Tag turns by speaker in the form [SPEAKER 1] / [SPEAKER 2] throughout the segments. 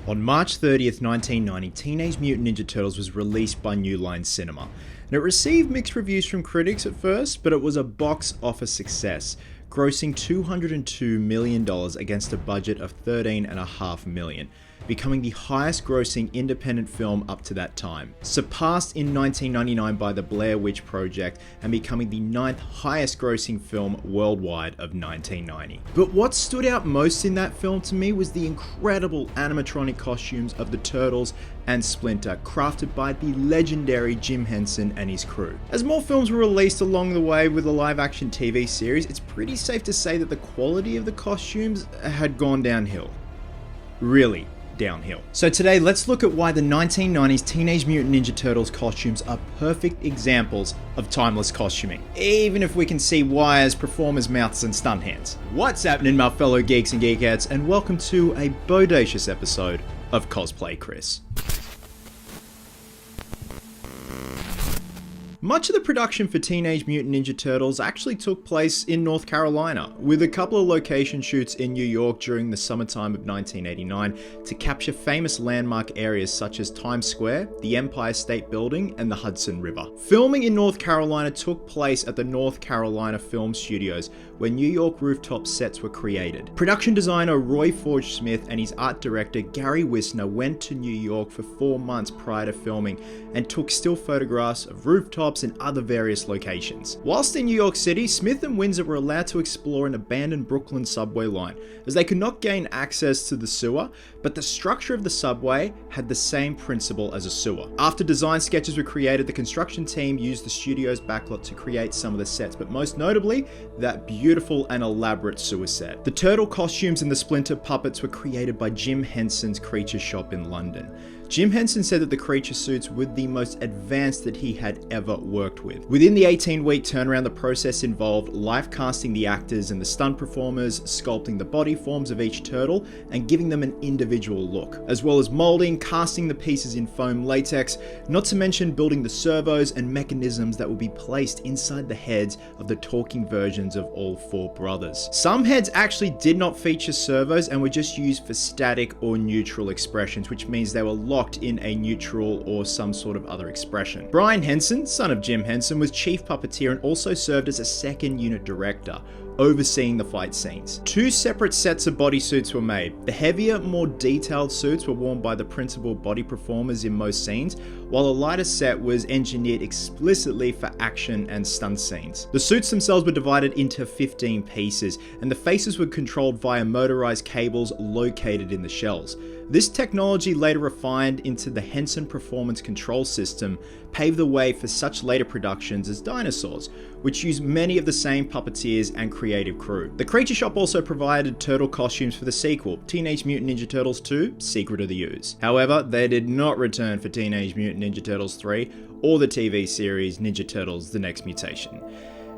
[SPEAKER 1] On March 30th, 1990, Teenage Mutant Ninja Turtles was released by New Line Cinema. And it received mixed reviews from critics at first, but it was a box office success, grossing $202 million against a budget of $13.5 million, becoming the highest grossing independent film up to that time, surpassed in 1999 by The Blair Witch Project and becoming the 9th highest grossing film worldwide of 1990. But what stood out most in that film to me was the incredible animatronic costumes of the Turtles and Splinter, crafted by the legendary Jim Henson and his crew. As more films were released along the way with the live action TV series, it's pretty safe to say that the quality of the costumes had gone downhill. Really downhill. So today, let's look at why the 1990s Teenage Mutant Ninja Turtles costumes are perfect examples of timeless costuming, even if we can see wires, performers' mouths, and stunt hands. What's happening, my fellow geeks and geekettes, and welcome to a bodacious episode of Cosplay Chris. Much of the production for Teenage Mutant Ninja Turtles actually took place in North Carolina, with a couple of location shoots in New York during the summertime of 1989 to capture famous landmark areas such as Times Square, the Empire State Building, and the Hudson River. Filming in North Carolina took place at the North Carolina Film Studios, where New York rooftop sets were created. Production designer Roy Forge Smith and his art director Gary Wisner went to New York for 4 months prior to filming and took still photographs of rooftops and other various locations. Whilst in New York City, Smith and Windsor were allowed to explore an abandoned Brooklyn subway line, as they could not gain access to the sewer, but the structure of the subway had the same principle as a sewer. After design sketches were created, the construction team used the studio's backlot to create some of the sets, but most notably, that beautiful and elaborate sewer set. The turtle costumes and the Splinter puppets were created by Jim Henson's Creature Shop in London. Jim Henson said that the creature suits were the most advanced that he had ever worked with. Within the 18-week turnaround, the process involved live casting the actors and the stunt performers, sculpting the body forms of each turtle, and giving them an individual look, as well as molding, casting the pieces in foam latex, not to mention building the servos and mechanisms that would be placed inside the heads of the talking versions of all 4 brothers. Some heads actually did not feature servos and were just used for static or neutral expressions, which means they were locked in a neutral or some sort of other expression. Brian Henson, son of Jim Henson, was chief puppeteer and also served as a second unit director, overseeing the fight scenes. 2 separate sets of bodysuits were made. The heavier, more detailed suits were worn by the principal body performers in most scenes, while a lighter set was engineered explicitly for action and stunt scenes. The suits themselves were divided into 15 pieces, and the faces were controlled via motorized cables located in the shells. This technology, later refined into the Henson Performance Control System, paved the way for such later productions as Dinosaurs, which used many of the same puppeteers and creative crew. The Creature Shop also provided turtle costumes for the sequel, Teenage Mutant Ninja Turtles 2: Secret of the Ooze. However, they did not return for Teenage Mutant Ninja Turtles 3 or the TV series Ninja Turtles: The Next Mutation.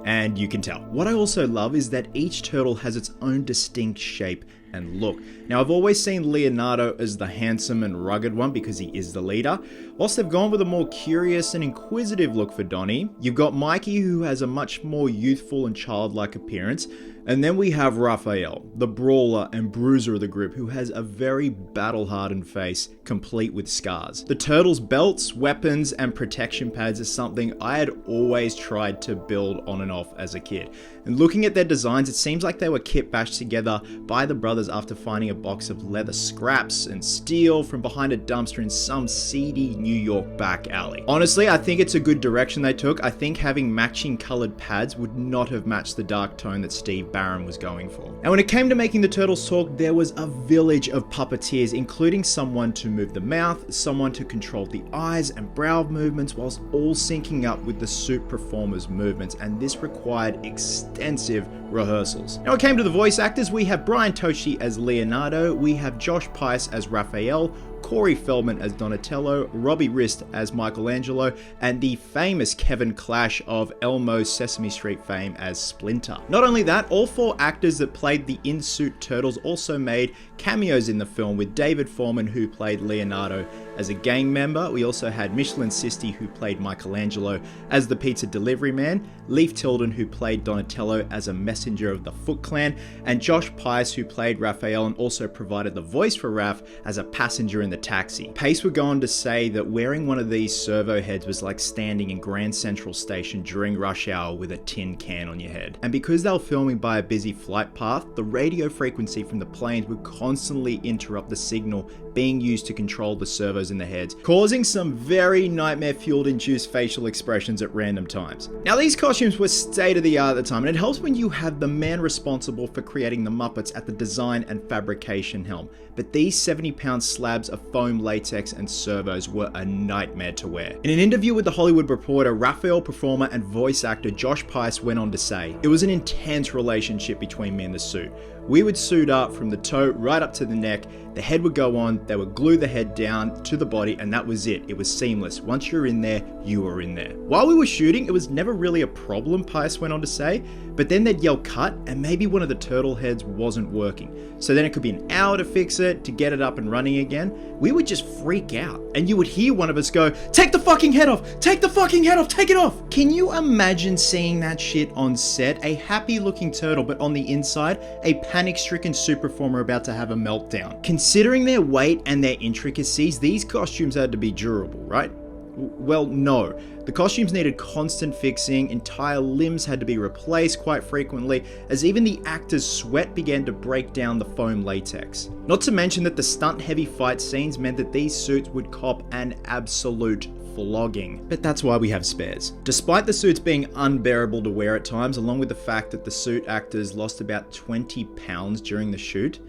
[SPEAKER 1] And you can tell. What I also love is that each turtle has its own distinct shape and look. Now, I've always seen Leonardo as the handsome and rugged one because he is the leader. Whilst they've gone with a more curious and inquisitive look for Donnie, you've got Mikey, who has a much more youthful and childlike appearance. And then we have Raphael, the brawler and bruiser of the group, who has a very battle-hardened face, complete with scars. The Turtles' belts, weapons, and protection pads is something I had always tried to build on and off as a kid. And looking at their designs, it seems like they were kit bashed together by the brothers after finding a box of leather scraps and steel from behind a dumpster in some seedy New York back alley. Honestly, I think it's a good direction they took. I think having matching colored pads would not have matched the dark tone that Steve Barron was going for. And when it came to making the Turtles talk, there was a village of puppeteers, including someone to move the mouth, someone to control the eyes and brow movements, whilst all syncing up with the suit performers' movements, and this required extensive rehearsals. Now, when it came to the voice actors, we have Brian Toshi as Leonardo, we have Josh Pice as Raphael, Corey Feldman as Donatello, Robbie Rist as Michelangelo, and the famous Kevin Clash of Elmo's Sesame Street fame as Splinter. Not only that, all 4 actors that played the in-suit turtles also made cameos in the film, with David Foreman, who played Leonardo, as a gang member. We also had Michelin Sisti, who played Michelangelo as the pizza delivery man, Leif Tilden, who played Donatello as a messenger of the Foot Clan, and Josh Pais, who played Raphael and also provided the voice for Raph as a passenger in the taxi. Pais would go on to say that wearing one of these servo heads was like standing in Grand Central Station during rush hour with a tin can on your head. And because they were filming by a busy flight path, the radio frequency from the planes would constantly interrupt the signal being used to control the servos in the heads, causing some very nightmare-fueled induced facial expressions at random times. Now, these costumes were state of the art at the time, and it helps when you have the man responsible for creating the Muppets at the design and fabrication helm. But these 70-pound slabs of foam, latex, and servos were a nightmare to wear. In an interview with The Hollywood Reporter, Raphael performer and voice actor Josh Pais went on to say, "It was an intense relationship between me and the suit. We would suit up from the toe right up to the neck, the head would go on, they would glue the head down to the body, and that was it. It was seamless. Once you're in there, you were in there." While we were shooting, it was never really a problem, Pais went on to say, but then they'd yell cut, and maybe one of the turtle heads wasn't working. So then it could be an hour to fix it, to get it up and running again. We would just freak out, and you would hear one of us go, "Take the fucking head off! Take the fucking head off! Take it off!" Can you imagine seeing that shit on set? A happy looking turtle, but on the inside, a panic-stricken suit performer about to have a meltdown. Considering their weight and their intricacies, these costumes had to be durable, right? Well, no. The costumes needed constant fixing, entire limbs had to be replaced quite frequently, as even the actors' sweat began to break down the foam latex. Not to mention that the stunt-heavy fight scenes meant that these suits would cop an absolute flogging. But that's why we have spares. Despite the suits being unbearable to wear at times, along with the fact that the suit actors lost about 20 pounds during the shoot,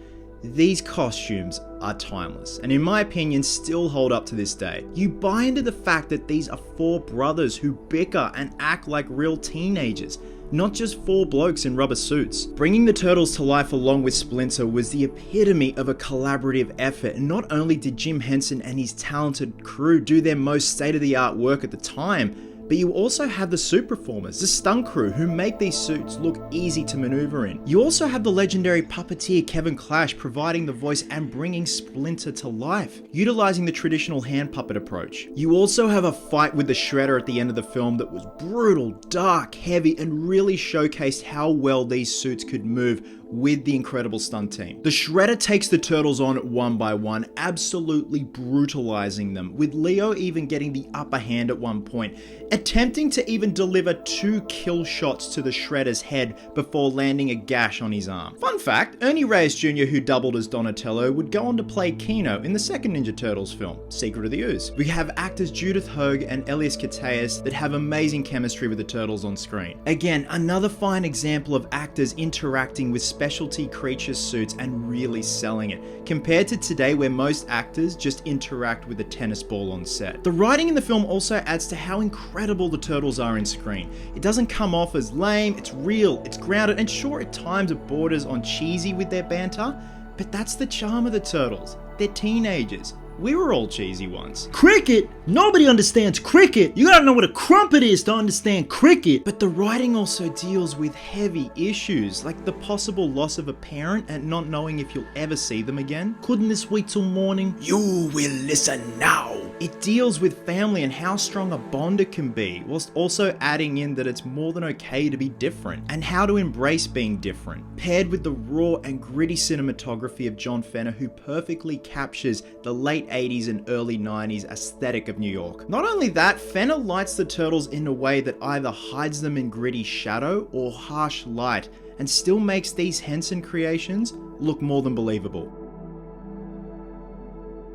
[SPEAKER 1] these costumes are timeless, and in my opinion still hold up to this day. You buy into the fact that these are four brothers who bicker and act like real teenagers, not just four blokes in rubber suits. Bringing the Turtles to life along with Splinter was the epitome of a collaborative effort, and not only did Jim Henson and his talented crew do their most state-of-the-art work at the time, but you also have the suit performers, the stunt crew, who make these suits look easy to maneuver in. You also have the legendary puppeteer Kevin Clash providing the voice and bringing Splinter to life, utilizing the traditional hand puppet approach. You also have a fight with the Shredder at the end of the film that was brutal, dark, heavy, and really showcased how well these suits could move with the incredible stunt team. The Shredder takes the Turtles on one by one, absolutely brutalizing them, with Leo even getting the upper hand at one point, attempting to even deliver 2 kill shots to the Shredder's head before landing a gash on his arm. Fun fact, Ernie Reyes Jr., who doubled as Donatello, would go on to play Keno in the second Ninja Turtles film, Secret of the Ooze. We have actors Judith Hoag and Elias Koteas that have amazing chemistry with the Turtles on screen. Again, another fine example of actors interacting with specialty creature suits and really selling it, compared to today where most actors just interact with a tennis ball on set. The writing in the film also adds to how incredible the Turtles are in screen. It doesn't come off as lame, it's real, it's grounded, and sure, at times it borders on cheesy with their banter, but that's the charm of the Turtles. They're teenagers. We were all cheesy once.
[SPEAKER 2] Cricket? Nobody understands cricket. You gotta know what a crumpet is to understand cricket.
[SPEAKER 1] But the writing also deals with heavy issues, like the possible loss of a parent and not knowing if you'll ever see them again.
[SPEAKER 2] Couldn't this wait till morning?
[SPEAKER 1] You will listen now. It deals with family and how strong a bond it can be, whilst also adding in that it's more than okay to be different, and how to embrace being different, paired with the raw and gritty cinematography of John Fenner, who perfectly captures the late 80s and early 90s aesthetic of New York. Not only that, Fenner lights the Turtles in a way that either hides them in gritty shadow or harsh light, and still makes these Henson creations look more than believable.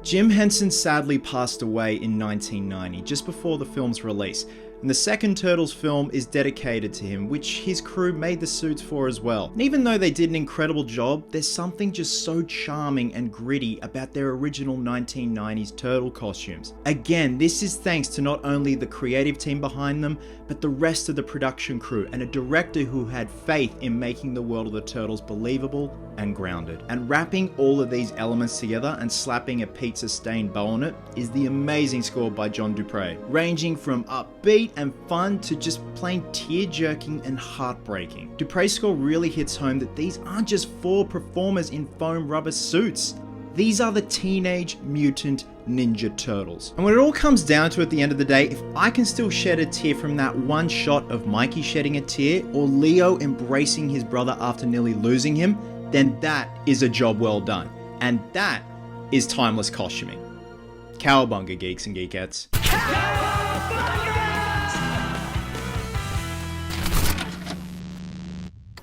[SPEAKER 1] Jim Henson sadly passed away in 1990, just before the film's release, and the second Turtles film is dedicated to him, which his crew made the suits for as well. And even though they did an incredible job, there's something just so charming and gritty about their original 1990s Turtle costumes. Again, this is thanks to not only the creative team behind them, but the rest of the production crew and a director who had faith in making the world of the Turtles believable and grounded. And wrapping all of these elements together and slapping a pizza-stained bow on it is the amazing score by John Dupre, ranging from upbeat and fun to just plain tear-jerking and heartbreaking. Dupre's score really hits home that these aren't just 4 performers in foam rubber suits. These are the Teenage Mutant Ninja Turtles. And when it all comes down to it at the end of the day, if I can still shed a tear from that one shot of Mikey shedding a tear or Leo embracing his brother after nearly losing him, then that is a job well done. And that is timeless costuming. Cowabunga, geeks and geekettes.
[SPEAKER 3] Cowabunga!